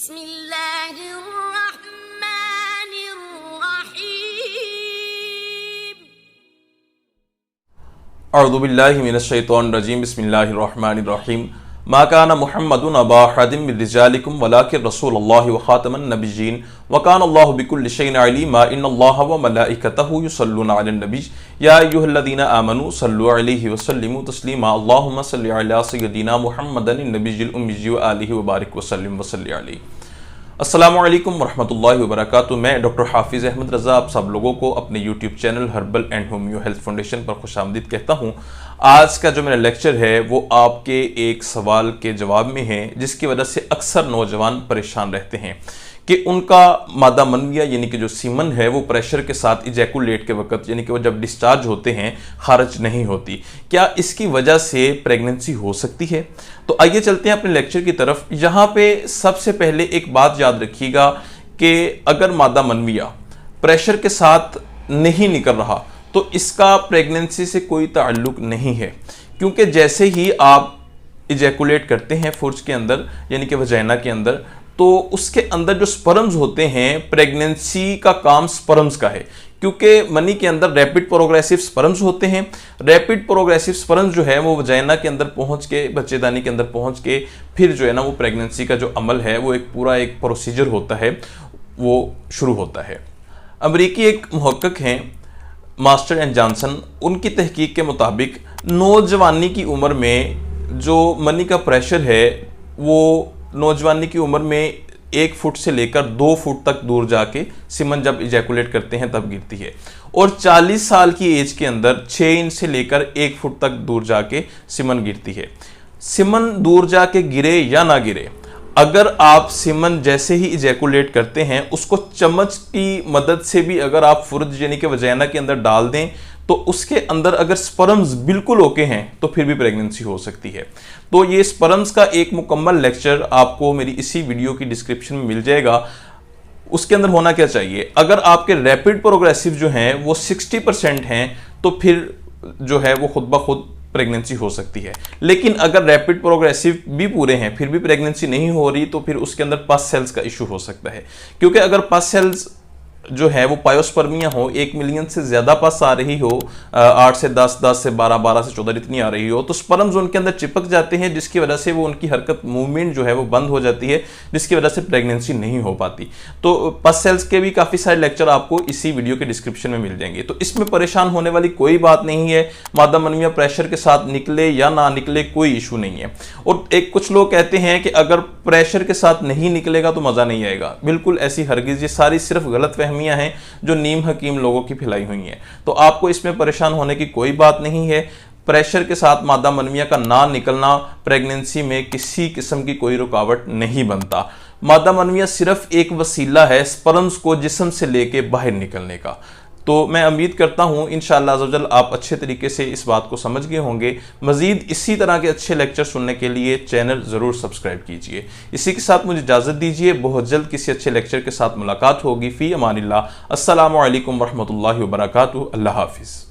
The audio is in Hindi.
बिस्मिल्लाहिर्रहमानिर्रहीम। अऊज़ुबिल्लाहि मिनश्शैतानिर्रजीम। बिस्मिल्लाहिर्रहमानिर्रहीम। मा काना मुहम्मदुन अबा अहदिम मिन रिजालिकुम वलाकिन रसूलुल्लाहि व खातमन नबिय्यीन व काना अल्लाहु बिकुल्लि शैइन अलीमा इन्नल्लाहा व मलाइकतहु युसल्लूना अलन नबी या अय्युहल्लज़ीना आमनू सल्लु अलैहि व सल्लिमू तस्लीमा अल्लाहुम्मा सल्लि अला सय्यिदिना मुहम्मदिन नबिय्यिल उम्मी व आलिहि व बारिक व सल्लिम व सल्लि अलैहि। अस्सलामु अलैकुम वरहमतुल्लाहि वबरकातुहू। मैं डॉक्टर हाफिज़ अहमद रज़ा आप सब लोगों को अपने YouTube channel herbal and homeo health foundation पर खुशामदीद कहता हूँ। आज का जो मेरा लेक्चर है वो आपके एक सवाल के जवाब में है, जिसकी वजह से अक्सर नौजवान परेशान रहते हैं कि उनका मादा मनविया यानी कि जो सीमन है वो प्रेशर के साथ इजैकुलेट के वक्त यानी कि वो जब डिस्चार्ज होते हैं खारिज नहीं होती। क्या इसकी वजह से प्रेगनेंसी हो सकती है? तो आइए चलते हैं अपने लेक्चर की तरफ। यहाँ पे सबसे पहले एक बात याद रखिएगा कि अगर मादा मनविया प्रेशर के साथ नहीं निकल रहा तो इसका प्रेगनेंसी से कोई ताल्लुक नहीं है, क्योंकि जैसे ही आप इजैकुलेट करते हैं फुर्ज के अंदर यानी कि वजाइना के अंदर, तो उसके अंदर जो स्पर्म्स होते हैं, प्रेगनेंसी का काम स्पर्म्स का है, क्योंकि मनी के अंदर रैपिड प्रोग्रेसिव स्पर्म्स होते हैं। रैपिड प्रोग्रेसिव स्पर्म्स जो है वो वजाइना के अंदर पहुंच के, बच्चेदानी के अंदर पहुंच के फिर जो है ना वो प्रेगनेंसी का जो अमल है वो एक पूरा एक प्रोसीजर होता है, वो शुरू होता है। अमरीकी एक मुहक्किक हैं मास्टर एंड जॉनसन, उनकी तहकीक के मुताबिक नौजवानी की उम्र में जो मनी का प्रेशर है वो नौजवानी की उम्र में 1 फुट से लेकर 2 फुट तक दूर जाके सीमन जब इजैकुलेट करते हैं तब गिरती है, और 40 साल की एज के अंदर 6 इंच से लेकर 1 फुट तक दूर जाके सीमन गिरती है। सीमन दूर जाके गिरे या ना गिरे, अगर आप सीमन जैसे ही इजैकुलेट करते हैं उसको चम्मच की मदद से भी अगर आप फुर्ज यानी कि वजाइना के अंदर डाल दें तो उसके अंदर अगर स्पर्म्स बिल्कुल ओके हैं तो फिर भी प्रेगनेंसी हो सकती है। तो ये स्पर्म्स का एक मुकम्मल लेक्चर आपको मेरी इसी वीडियो की डिस्क्रिप्शन में मिल जाएगा। उसके अंदर होना क्या चाहिए, अगर आपके रैपिड प्रोग्रेसिव जो हैं वो 60% हैं तो फिर जो है वो खुद ब खुद प्रेगनेंसी हो सकती है। लेकिन अगर रैपिड प्रोग्रेसिव भी पूरे हैं फिर भी प्रेगनेंसी नहीं हो रही तो फिर उसके अंदर पस सेल्स का इशू हो सकता है, क्योंकि अगर पस सेल्स जो है वो पायोस्पर्मिया हो, 1 मिलियन से ज्यादा पस आ रही हो, 8 से 10, 10 से 12, 12 से 14 इतनी आ रही हो, तो स्पर्म्स उनके अंदर चिपक जाते हैं, जिसकी वजह से वो उनकी हरकत मूवमेंट जो है वो बंद हो जाती है, जिसकी वजह से प्रेगनेंसी नहीं हो पाती। तो पस सेल्स के भी काफी सारे लेक्चर आपको इसी वीडियो के डिस्क्रिप्शन में मिल जाएंगे, तो इसमें परेशान होने वाली कोई बात नहीं है। मादा मनविया प्रेशर के साथ निकले या ना निकले कोई इशू नहीं है। और एक कुछ लोग कहते हैं कि अगर प्रेशर के साथ नहीं निकलेगा तो मजा नहीं आएगा। बिल्कुल ऐसी हरगिज, ये सारी सिर्फ गलत फहमियां हैं जो नीम हकीम लोगों की फैलाई हुई हैं। तो आपको इसमें परेशान होने की कोई बात नहीं है। प्रेशर के साथ मादा मनविया का ना निकलना प्रेगनेंसी में किसी किस्म की कोई रुकावट नहीं बनता। मादा मनविया सिर्फ एक वसीला है स्पर्म्स को जिस्म से लेके बाहर निकलने का। तो मैं उम्मीद करता हूँ इंशाअल्लाह अज़्ज़वजल आप अच्छे तरीके से इस बात को समझ गए होंगे। मज़ीद इसी तरह के अच्छे लेक्चर सुनने के लिए चैनल ज़रूर सब्सक्राइब कीजिए। इसी के साथ मुझे इजाज़त दीजिए, बहुत जल्द किसी अच्छे लेक्चर के साथ मुलाकात होगी। फ़ी अमानिल्लाह। अस्सलामु अलैकुम वरहमतुल्लाहि वबरकातुहू। अल्लाह हाफ़िज़।